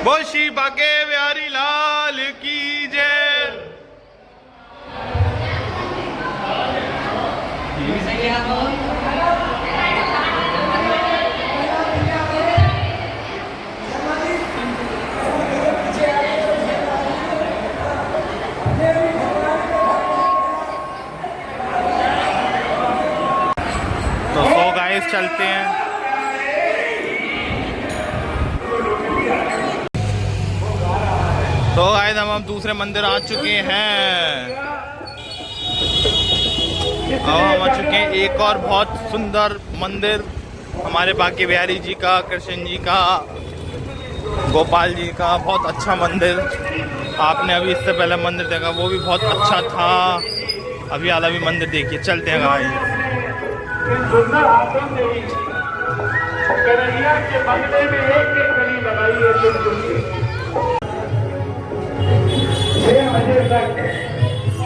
बोल श्री बांके बिहारी लाल की जय। तो गाइस चलते हैं। तो गाइस हम दूसरे मंदिर आ चुके हैं। अब हम आ चुके हैं एक और बहुत सुंदर मंदिर हमारे बांके बिहारी जी का, कृष्ण जी का, गोपाल जी का। बहुत अच्छा मंदिर। आपने अभी इससे पहले मंदिर देखा, वो भी बहुत अच्छा था। अभी वाला भी मंदिर देखिए। चलते हैं गाइस।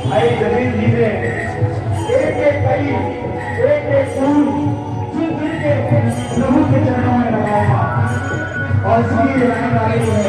भाई जमीन जी ने एक एक कई एक एक फूल चुन के प्रभु के चरणों में लगाया और इसकी लगाने वाली है।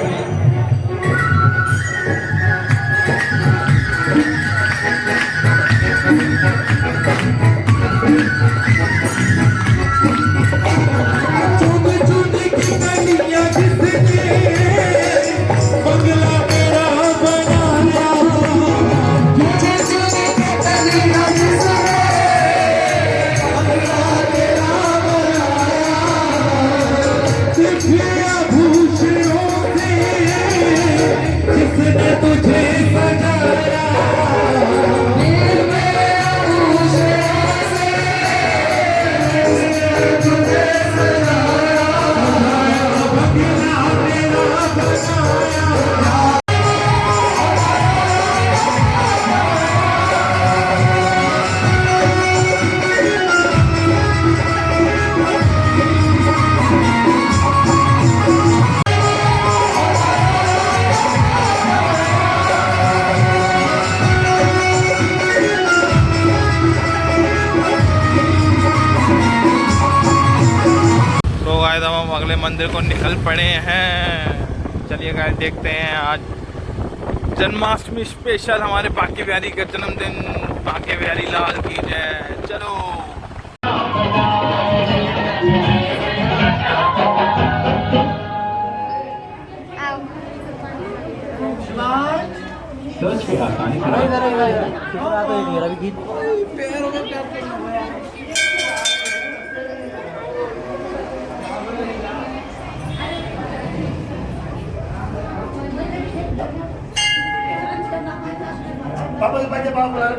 हम अगले मंदिर को निकल पड़े हैं। चलिए गाइस देखते हैं। आज जन्माष्टमी स्पेशल हमारे बांके बिहारी का जन्मदिन। बांके बिहारी लाल की जय। चलो सर्च पे आसानी पापा के बच्चे बाबू बुला रहे